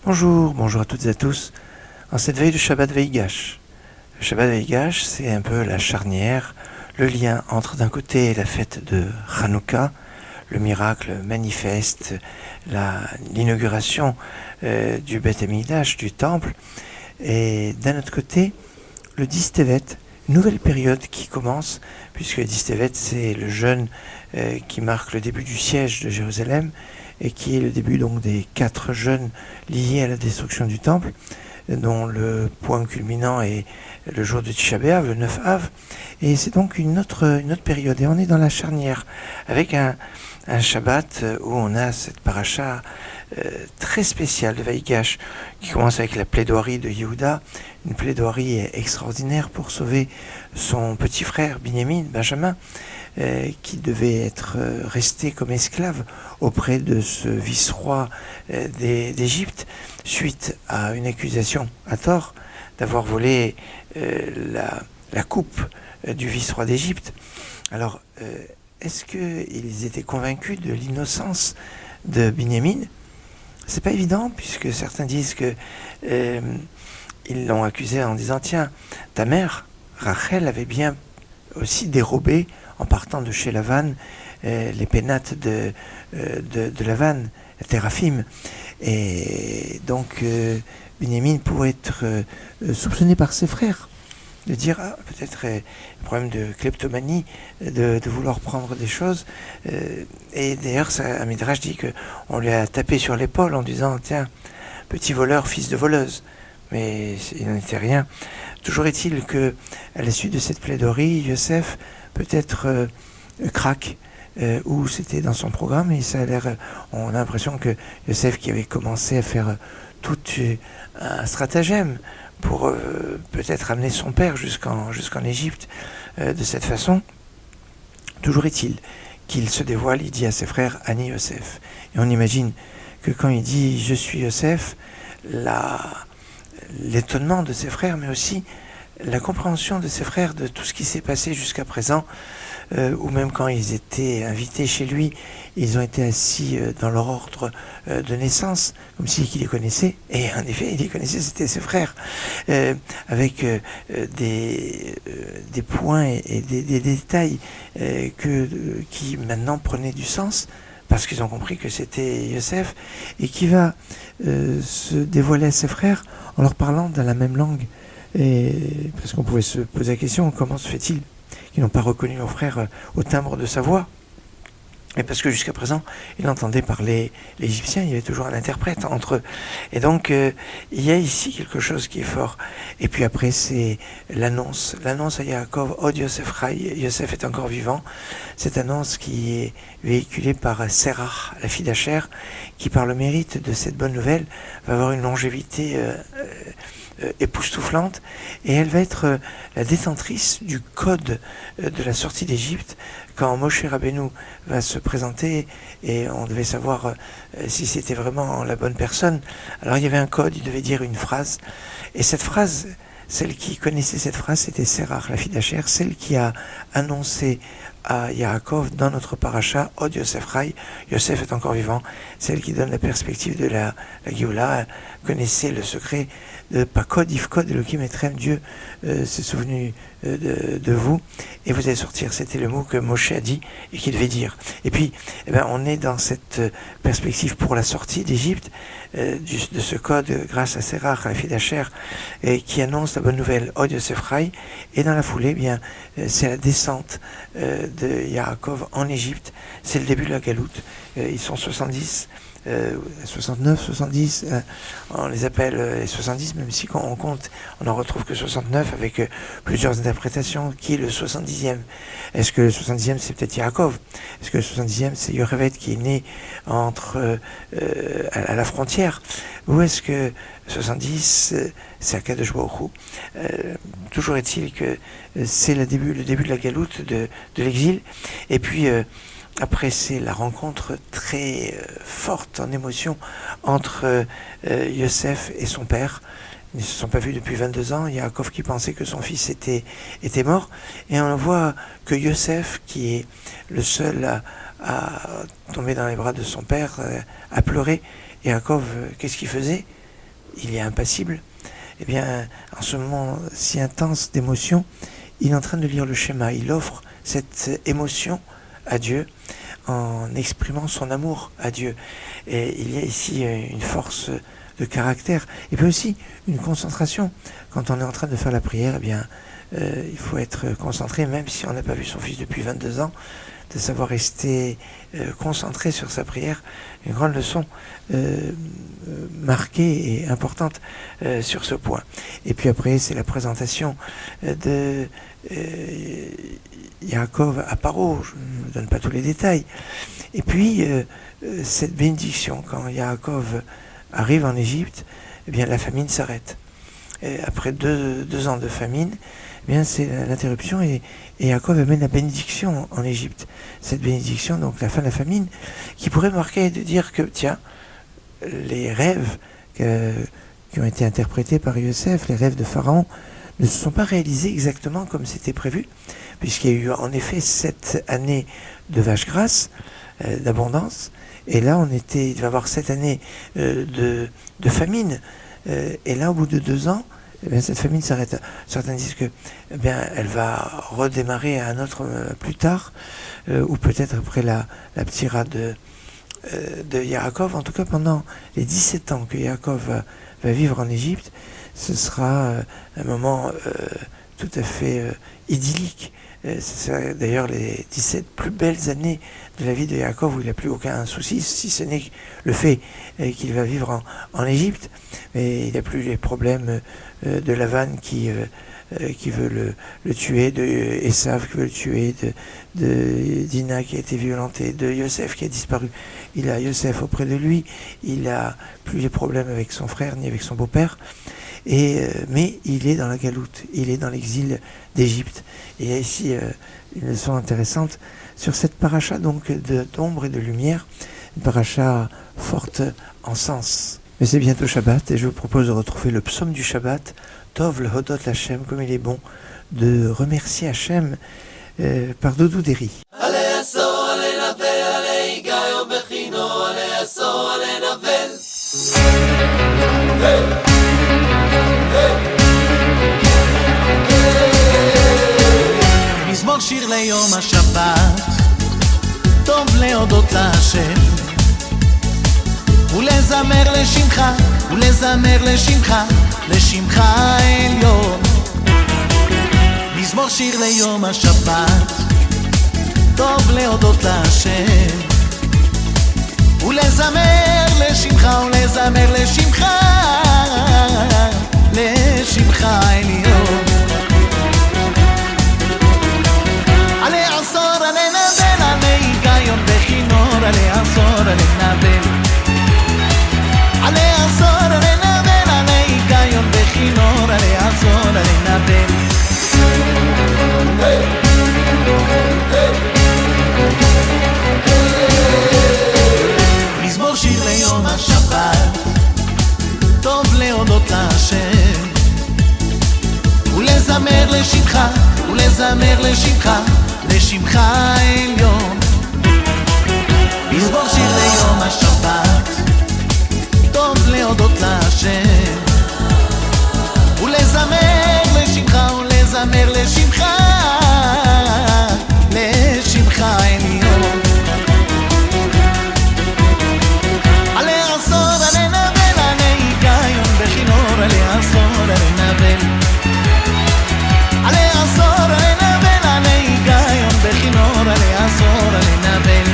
Bonjour à toutes et à tous. En cette veille de Shabbat Veigash. Le Shabbat Veigash, c'est un peu la charnière, le lien entre d'un côté la fête de Hanouka, le miracle manifeste, l'inauguration du Beth Amikdash, du temple, et d'un autre côté, le Distevet, une nouvelle période qui commence, puisque le Distevet, c'est le jeûne qui marque le début du siège de Jérusalem, et qui est le début donc des 4 jeûnes liés à la destruction du temple, dont le point culminant est le jour de Tisha B'Av, le 9 Av, et c'est donc une autre période, et on est dans la charnière, avec un Shabbat où on a cette paracha très spéciale de Veigash, qui commence avec la plaidoirie de Yehuda, une plaidoirie extraordinaire pour sauver son petit frère Binyamin, Benjamin, qui devait être resté comme esclave auprès de ce vice-roi d'Égypte, suite à une accusation à tort d'avoir volé la coupe du vice-roi d'Égypte. Alors, est-ce qu'ils étaient convaincus de l'innocence de Binyamin ? C'est pas évident, puisque certains disent que ils l'ont accusé en disant « Tiens, ta mère, Rachel, avait bien aussi dérobé, en partant de chez Lavan, les pénates de Lavan, la Téraphim. » Et donc, Binyamin pourrait être soupçonné par ses frères de dire peut-être un problème de kleptomanie, de vouloir prendre des choses. Et d'ailleurs, un midrash dit qu'on lui a tapé sur l'épaule en disant « Tiens, petit voleur, fils de voleuse ». Mais il n'en était rien. Toujours est-il qu'à la suite de cette plaidoirie, Yosef peut-être craque, ou c'était dans son programme, et ça a l'air, on a l'impression que Yosef, qui avait commencé à faire tout un stratagème pour peut-être amener son père jusqu'en Égypte de cette façon, toujours est-il qu'il se dévoile, il dit à ses frères « Ani Yosef ». Et on imagine que quand il dit « Je suis Yosef », l'étonnement de ses frères, mais aussi la compréhension de ses frères de tout ce qui s'est passé jusqu'à présent, ou même quand ils étaient invités chez lui, ils ont été assis dans leur ordre de naissance, comme s'ils les connaissaient, et en effet, ils les connaissaient, c'était ses frères, avec des points et des détails qui maintenant prenaient du sens, parce qu'ils ont compris que c'était Yosef, et qui va se dévoiler à ses frères en leur parlant dans la même langue. Et parce qu'on pouvait se poser la question, comment se fait-il qu'ils n'ont pas reconnu leur frère au timbre de sa voix ? Et parce que jusqu'à présent, il entendait parler l'Égyptien, il y avait toujours un interprète entre eux. Et donc, il y a ici quelque chose qui est fort. Et puis après, c'est l'annonce à Yaakov, « Oh, Yosef Rai, Yosef est encore vivant ». Cette annonce qui est véhiculée par Serach, la fille d'Acher, qui par le mérite de cette bonne nouvelle, va avoir une longévité époustouflante, et elle va être la détentrice du code de la sortie d'Égypte. Quand Moshe Rabbeinu va se présenter, et on devait savoir si c'était vraiment la bonne personne, alors il y avait un code, il devait dire une phrase, et cette phrase, celle qui connaissait cette phrase, c'était Serach, la fille d'Acher, celle qui a annoncé à Yaakov dans notre paracha, « Od Yosef Rai, Yosef est encore vivant », celle qui donne la perspective de la Géoula, connaissait le secret de Pakod, Ifkod, Elohim Etrem, Dieu s'est souvenu de vous, et vous allez sortir. C'était le mot que Moshe a dit et qu'il devait dire. Et puis, on est dans cette perspective pour la sortie d'Égypte, de ce code, grâce à Serach, la fille d'Acher, qui annonce la bonne nouvelle, Od Yosef Rai, et dans la foulée, c'est la descente de Yaakov en Égypte, c'est le début de la galoute. Ils sont 70, 69, 70, on les appelle les 70, même si quand on compte, on n'en retrouve que 69 avec plusieurs interprétations. Qui est le 70e ? Est-ce que le 70e c'est peut-être Yaakov ? Est-ce que le 70e c'est Yochevet qui est né à la frontière ? Ou est-ce que 70 c'est Akadosh Baruch Hu ? Toujours est-il que c'est le début de la galoute de l'exil, et puis après, c'est la rencontre très forte en émotion entre Yosef et son père. Ils ne se sont pas vus depuis 22 ans. Yaakov qui pensait que son fils était mort. Et on voit que Yosef, qui est le seul à tomber dans les bras de son père, a pleuré. Et Yaakov, qu'est-ce qu'il faisait ? il est impassible. Eh bien, en ce moment si intense d'émotion, il est en train de lire le schéma. Il offre cette émotion à Dieu en exprimant son amour à Dieu. Et il y a ici une force de caractère et puis aussi une concentration. Quand on est en train de faire la prière, eh bien, il faut être concentré, même si on n'a pas vu son fils depuis 22 ans, de savoir rester concentré sur sa prière. Une grande leçon marquée et importante sur ce point. Et puis après, c'est la présentation de Yaakov à Paro. Je ne donne pas tous les détails. Et puis, cette bénédiction, quand Yaakov arrive en Égypte, eh bien, la famine s'arrête. Et après deux ans de famine, eh bien, c'est l'interruption et Yaakov amène la bénédiction en Égypte. Cette bénédiction, donc la fin de la famine, qui pourrait marquer de dire que, tiens, les rêves qui ont été interprétés par Yosef, les rêves de Pharaon, ne se sont pas réalisés exactement comme c'était prévu, puisqu'il y a eu en effet 7 années de vaches grasses, d'abondance, et là il va y avoir 7 années de famine, et là au bout de 2 ans, eh bien, cette famine s'arrête. Certains disent que eh bien, elle va redémarrer à un autre plus tard, ou peut-être après la ptira de Yaakov. En tout cas, pendant les 17 ans que Yaakov va vivre en Égypte, ce sera un moment tout à fait idyllique. Ce sera d'ailleurs les 17 plus belles années de la vie de Yaakov où il n'a plus aucun souci, si ce n'est le fait qu'il va vivre en Égypte. Et il n'a plus les problèmes de Lavan qui veut le tuer, de Esav qui veut le tuer, de Dina qui a été violentée, de Yosef qui a disparu. Il a Yosef auprès de lui, il n'a plus les problèmes avec son frère ni avec son beau-père. Mais il est dans la galoute, il est dans l'exil d'Égypte. Et il y a ici une leçon intéressante sur cette paracha donc d'ombre et de lumière, une paracha forte en sens. Mais c'est bientôt Shabbat et je vous propose de retrouver le psaume du Shabbat, Tov le Hodot l'Hashem, comme il est bon de remercier Hachem par Doudou Derry. מזמור שיר ליום השבת, טוב להודות להשם ולזמר לשמך, ולזמר לשמך, לשמך העליון. מזמור שיר ליום השבת, טוב להודות להשם ולזמר לשמך, ולזמר לשמך, לשמך העליון. עלי עשור עלי נבל, עלי היגיון בכינור, עלי עשור עלי נבל, עלי עשור עלי נבל, עלי היגיון בכינור, עלי עשור עלי נבל. מזמור שיר ליום השבת, טוב להודות להשם ולזמר לשמך, ולזמר לשמך, לשמך העליון. מזמור שיר ליום השבת, טוב להודות להשם ולזמר לשמך, ולזמר לשמך, לשמך העליון. עלי עשור עלי נבל, עלי היגיון בכינור, עלי עשור עלי נבל, עלי עשור עלי נבל, עלי היגיון בכינור, עלי עשור עלי נבל.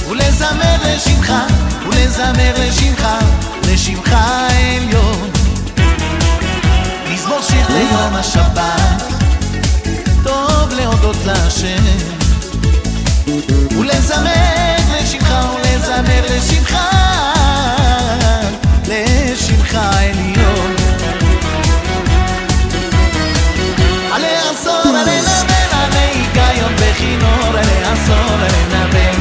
ולזמר לשמך, ולזמר לשמך, לשמך העליון, מזמור שיר ליום השבת, טוב להודות להשם, ולזמר לשמך ולזמר לשמך, לשמך העליון. עלי עשור עלי נבל עלי היגיון בכינור, עלי עשור עלי נבל,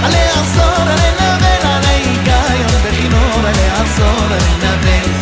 עלי עשור עלי נבל עלי היגיון בכינור, עלי עשור עלי נבל.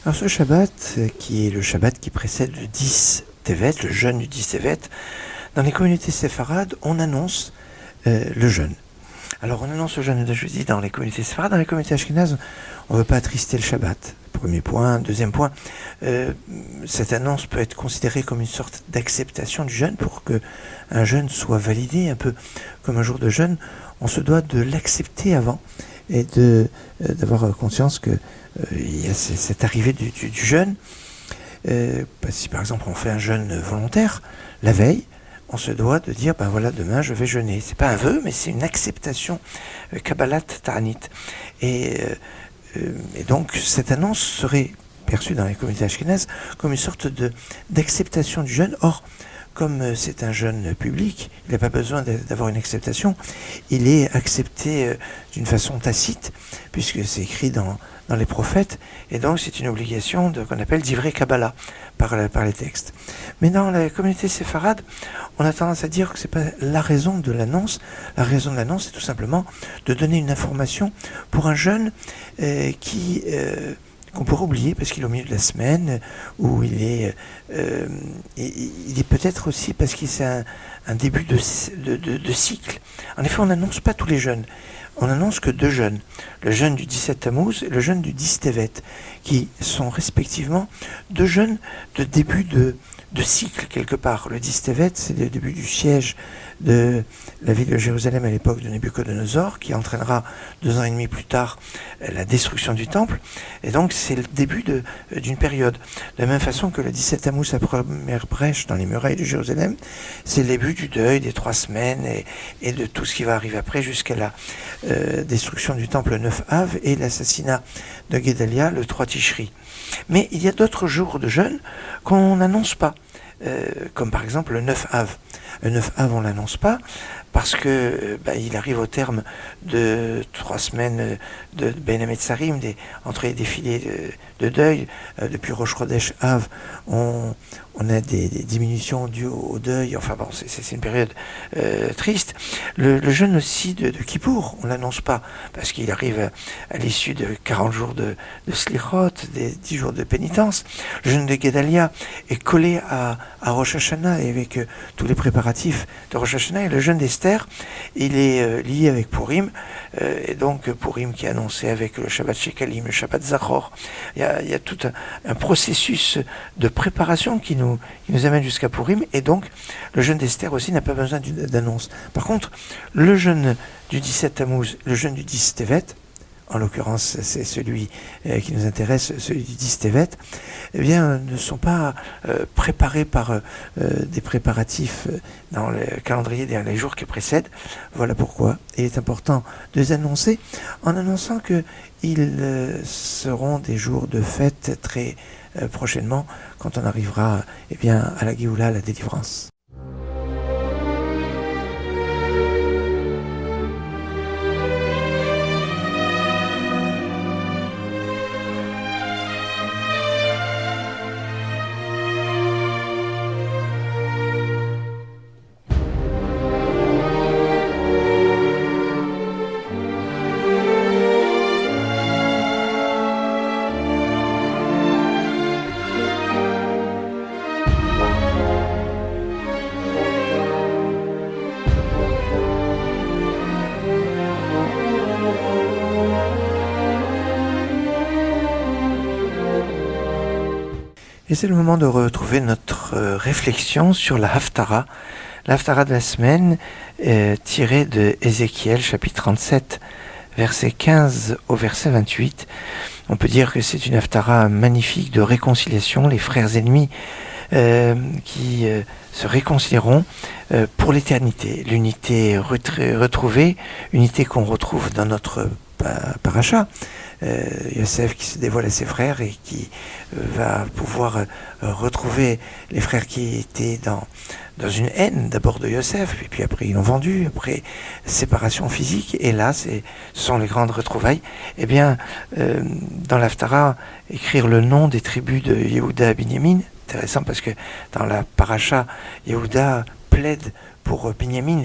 Alors ce Shabbat, qui est le Shabbat qui précède le 10 Tevet, le jeûne du 10 Tevet, dans les communautés séfarades, on annonce le jeûne. Alors on annonce le jeûne de jeudi dans les communautés séfarades, dans les communautés ashkénazes, on ne veut pas attrister le Shabbat. Premier point. Deuxième point, cette annonce peut être considérée comme une sorte d'acceptation du jeûne pour que un jeûne soit validé, un peu comme un jour de jeûne. On se doit de l'accepter avant et d'avoir conscience que il y a cette arrivée du jeûne. Si par exemple on fait un jeûne volontaire, la veille, on se doit de dire, ben voilà, demain je vais jeûner. C'est pas un vœu, mais c'est une acceptation, Kabbalat Ta'anit. Et donc cette annonce serait perçue dans les communautés ashkénazes comme une sorte d'acceptation du jeûne. Or, comme c'est un jeûne public, il n'a pas besoin d'avoir une acceptation, il est accepté d'une façon tacite, puisque c'est écrit dans les prophètes, et donc c'est une obligation qu'on appelle d'ivrei Kabbalah par les textes. Mais dans la communauté séfarade, on a tendance à dire que c'est pas la raison de l'annonce. La raison de l'annonce, c'est tout simplement de donner une information pour un jeûne qu'on pourrait oublier parce qu'il est au milieu de la semaine, ou il est peut-être aussi parce que c'est un début de cycle. En effet, on n'annonce pas tous les jeûnes. On n'annonce que 2 jeûnes, le jeûne du 17 Tammuz et le jeûne du 10 Tevet, qui sont respectivement 2 jeûnes de début de cycle quelque part. Le 10 Tevet, c'est le début du siège de la ville de Jérusalem à l'époque de Nabuchodonosor, qui entraînera 2 ans et demi plus tard la destruction du temple, et donc c'est le début d'une période. De la même façon que le 17 Tammuz, la première brèche dans les murailles de Jérusalem, c'est le début du deuil des 3 semaines et de tout ce qui va arriver après jusqu'à la destruction du temple le 9 Av et l'assassinat de Guédalia le 3 Tishri. Mais il y a d'autres jours de jeûne qu'on n'annonce pas, comme par exemple le 9 Av. Le 9 Av, on ne l'annonce pas parce que il arrive au terme de 3 semaines de Ben Hametzarim, entre les défilés de deuil. Depuis Rosh Chodesh Av, on a des diminutions dues au deuil. Enfin bon, c'est une période triste. Le jeûne aussi de Kippour, on ne l'annonce pas parce qu'il arrive à l'issue de 40 jours de Slichot, des 10 jours de pénitence. Le jeûne de Guédalia est collé à Rosh Hashanah et avec tous les préparatifs de Rosh Hashanah. Et le jeûne d'Esther, il est lié avec Purim, et donc Purim qui est annoncé avec le Shabbat Shekalim, le Shabbat Zachor. Il y a tout un processus de préparation qui nous amène jusqu'à Purim, et donc le jeûne d'Esther aussi n'a pas besoin d'annonce. Par contre, le jeûne du 17 Tammuz, le jeûne du 10 Tevet, en l'occurrence c'est celui qui nous intéresse, celui du 10 Tevet, eh bien, ne sont pas préparés par des préparatifs dans le calendrier des les jours qui précèdent. Voilà pourquoi il est important de les annoncer en annonçant qu'ils seront des jours de fête très prochainement quand on arrivera eh bien, à la Géoula, la délivrance. Et c'est le moment de retrouver notre réflexion sur la Haftara de la semaine tirée de Ézéchiel, chapitre 37, verset 15 au verset 28. On peut dire que c'est une Haftara magnifique de réconciliation, les frères ennemis qui se réconcilieront pour l'éternité. L'unité retrouvée, unité qu'on retrouve dans notre paracha. Yosef qui se dévoile à ses frères et qui va pouvoir retrouver les frères qui étaient dans une haine d'abord de Yosef, et puis après ils l'ont vendu, après séparation physique, et là ce sont les grandes retrouvailles. Eh bien, dans l'Haftara, écrire le nom des tribus de Yehuda et Binyamin, intéressant parce que dans la paracha, Yehuda plaide pour Binyamin,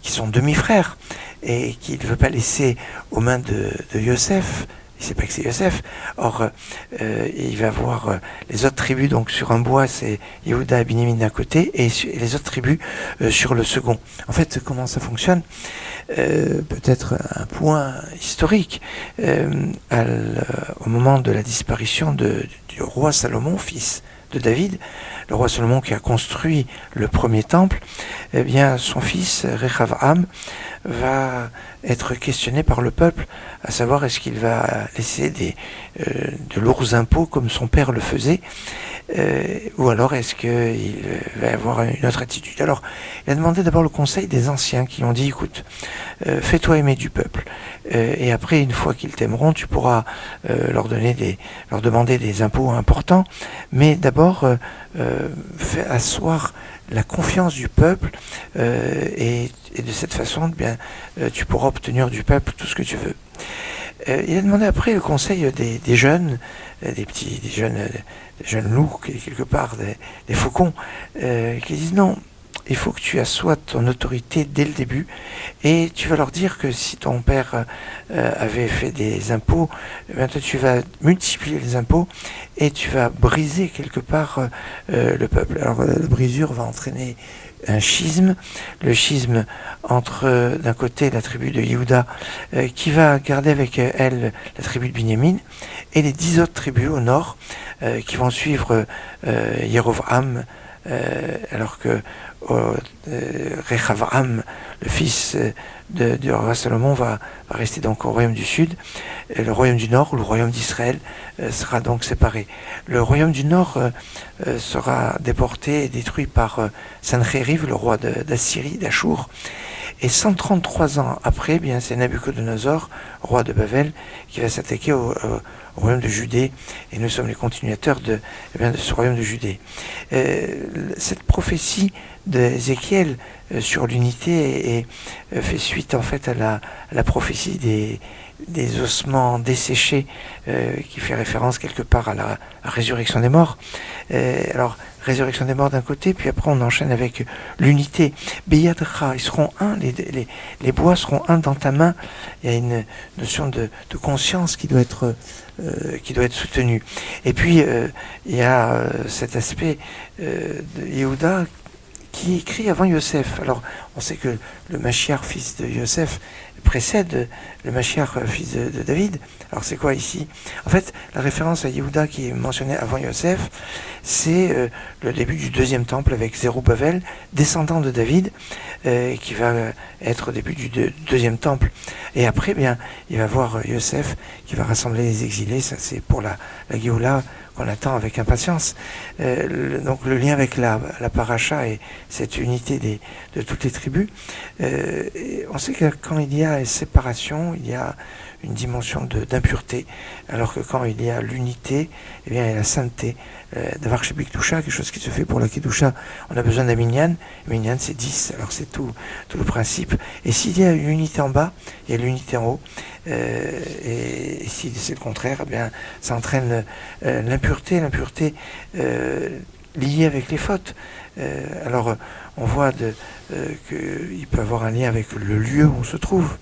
qui sont demi-frères, et qu'il ne veut pas laisser aux mains de Yosef. Il ne sait pas que c'est Yosef. Or, il va voir les autres tribus, donc sur un bois, c'est Yehuda et Binyamin d'un côté, et les autres tribus sur le second. En fait, comment ça fonctionne ? Peut-être un point historique. Au moment de la disparition du roi Salomon, fils de David, le roi Salomon qui a construit le premier temple, eh bien, son fils, Rechavam, va être questionné par le peuple, à savoir est-ce qu'il va laisser de lourds impôts comme son père le faisait, ou alors est-ce qu'il va avoir une autre attitude. Alors, il a demandé d'abord le conseil des anciens qui ont dit, écoute, fais-toi aimer du peuple, et après, une fois qu'ils t'aimeront, tu pourras leur demander des impôts importants, mais d'abord, fais asseoir la confiance du peuple, et de cette façon, bien, tu pourras obtenir du peuple tout ce que tu veux. Il a demandé après le conseil des jeunes, des jeunes loups, quelque part, des faucons, qui disent non, il faut que tu assoies ton autorité dès le début, et tu vas leur dire que si ton père avait fait des impôts, toi tu vas multiplier les impôts et tu vas briser quelque part le peuple. Alors la brisure va entraîner un schisme, le schisme entre d'un côté la tribu de Yehuda qui va garder avec elle la tribu de Binyamin, et les 10 autres tribus au nord qui vont suivre Yerovam, alors que Rechavam, le fils du roi Salomon, va rester donc au royaume du sud. Et le royaume du nord, ou le royaume d'Israël, sera donc séparé. Le royaume du nord sera déporté et détruit par Sancheriv, le roi d'Assyrie, d'Achour. Et 133 ans après, bien, c'est Nabuchodonosor, roi de Babel, qui va s'attaquer au royaume de Judée, et nous sommes les continuateurs de ce royaume de Judée. Cette prophétie d'Ézéchiel sur l'unité fait suite en fait à la prophétie des ossements desséchés, qui fait référence quelque part à la résurrection des morts. Alors, résurrection des morts d'un côté, puis après on enchaîne avec l'unité. Beyadcha, ils seront un, les bois seront un dans ta main. Il y a une notion de conscience qui doit être soutenue. Et puis il y a cet aspect de Yehuda qui écrit avant Yosef. Alors on sait que le Mashiach, fils de Yosef, précède le Mashiach, fils de David. Alors c'est quoi ici? En fait, la référence à Yehuda qui est mentionnée avant Yosef, c'est le début du deuxième temple avec Zerubbabel, descendant de David, qui va être au début du deuxième temple. Et après, bien, il va voir Yosef qui va rassembler les exilés. Ça, c'est pour la Géoula qu'on attend avec impatience. Donc le lien avec la paracha et cette unité de toutes les tribus. On sait que quand il y a séparation, il y a une dimension d'impureté, alors que quand il y a l'unité, eh bien, il y a la sainteté. D'avoir chez Bikdusha, quelque chose qui se fait pour la Kedusha, on a besoin d'un minyan. Le minyan, c'est 10, alors c'est tout le principe. Et s'il y a une unité en bas, il y a l'unité en haut. Et si c'est le contraire, eh bien, ça entraîne l'impureté liée avec les fautes. Alors, on voit qu'il peut avoir un lien avec le lieu où on se trouve.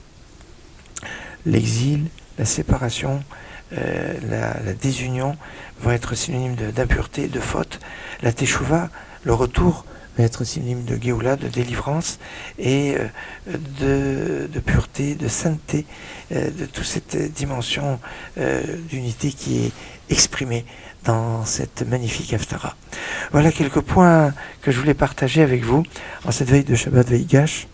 L'exil, la séparation, la désunion vont être synonymes d'impureté, de faute. La teshuva, le retour, va être synonyme de Géoula, de délivrance et de pureté, de sainteté, de toute cette dimension d'unité qui est exprimée dans cette magnifique Haftara. Voilà quelques points que je voulais partager avec vous en cette veille de Shabbat Veigash.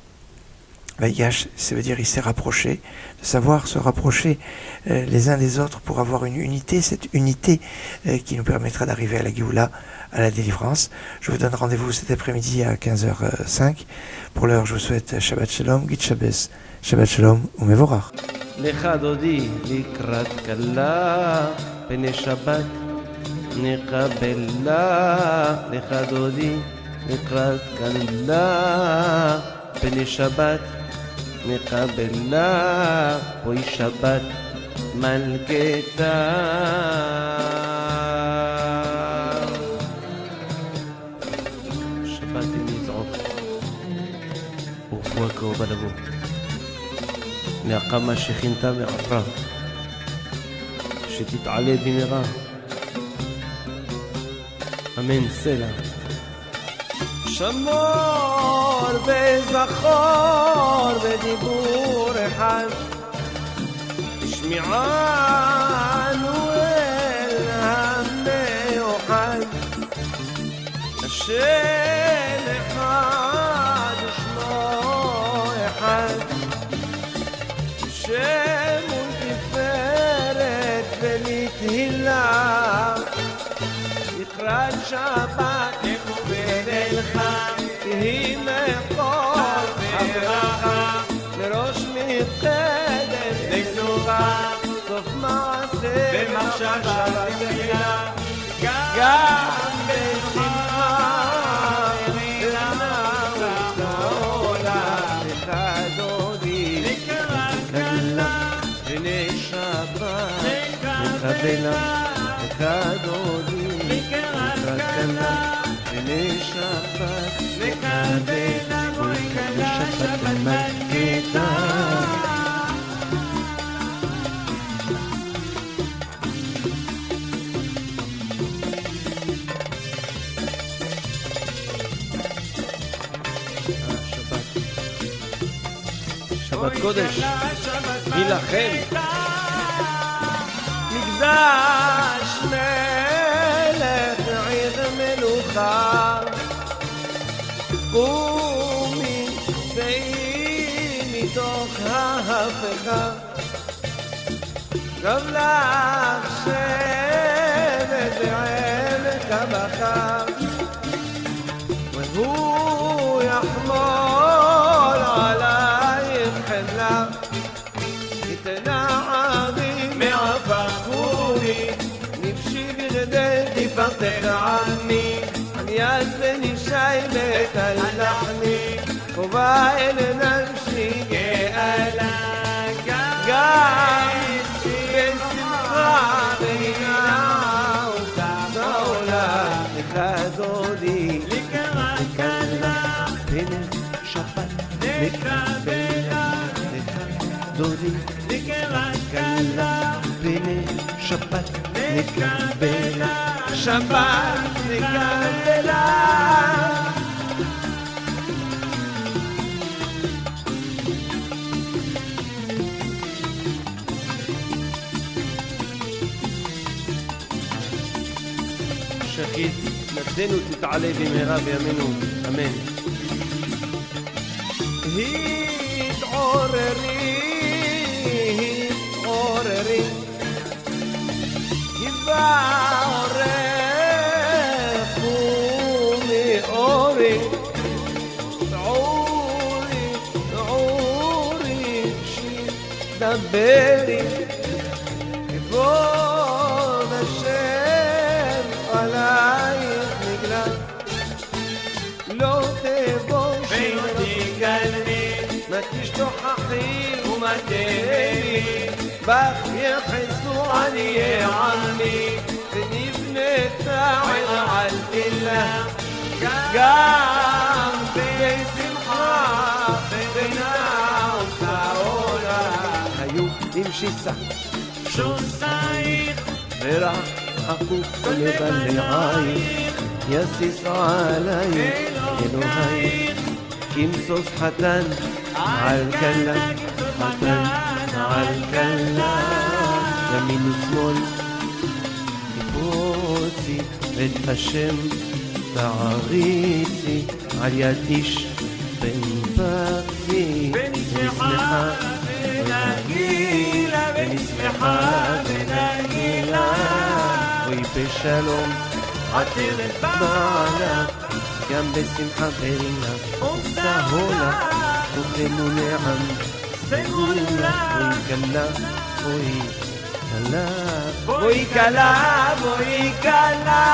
Veigash, ça veut dire il s'est rapproché, de savoir se rapprocher les uns des autres pour avoir une unité, cette unité qui nous permettra d'arriver à la Géoula, à la délivrance. Je vous donne rendez-vous cet après-midi à 15h05. Pour l'heure, je vous souhaite Shabbat Shalom, Git Shabbos, Shabbat Shalom, Umevorach. Lecha dodi likrat kala pene Shabbat nechabela. Lecha dodi likrat kala pene Shabbat nechabela. Poi Shabbat malketa. Shabbat imizot ufwako balavo. להקמה שכינתה ועברה, שתתעלה במהרה, אמן סלע. שמור וזכור בדיבור אחד, השמיענו אל המאוחד, השם אחד ושמו אחד, שם ולתפארת ולתהילה, לקראת שבת ונלכה, תהי מכל חברה, לראש מתקדם לסוכה, סוף מעשה במחשבה ותחילה, גם בשמחה ונעמוד לעולם אחד דודי. Bella, Kadodi, Rakana, Shabbat, Shabbat, Malketa. Shabbat Kodesh, Hilachem. מקדש מלך עיר מלוכה, קומי צאי מתוך ההפכה, קם לך שבט ועמק הבכה, והוא יחמול עלייך חמלה, תנעמי נפשי בגדי תפארתך עמי, על יד ונשי בית על לחמי, חובה אל נפשי גאלה, גם בשמחה ונענה ותחזור לך דודי, לקרלה פנה שבת לקרלה לך דודי, לקרלה פנה שבת נקבלה, שבת נקבלה. שכית, נתנו תתעלה במהרה בימינו, אמן. התעוררי, התעוררי, גבעה עורף ומאורי, עורי, עורי, שדברי, כבוד השם עלייך נגלה, לא תבושי ותגלי, מה תשתוכחי ומה תהי, בך יחסו עניי עמי, ונבנית העיר על תלה, גם בשמחה ונעם צהולה, היו עם שיסה שוסייך ורחקו לבלעייך, יסיס עלייך אלוהייך, כמסוס חתן על כלה, חתן על כלה, ימין ושמאל תפרוצי את השם תעריצי, על יד איש בן פרצי, ונשמחה ונגילה, ונשמחה ונגילה, אוי בשלום עטרת בעלה, גם בשמחה ברינה וצהולה, וכנו נעם סגולה, אוי כלה, אוי כלה, אוי כלה, אוי כלה,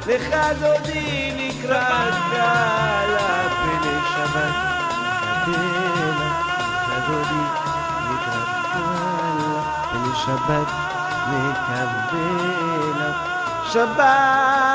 לך דודי לקראת כלה, פני שבת נקבלה, לך דודי לקראת כלה, פני שבת נקבלה, שבת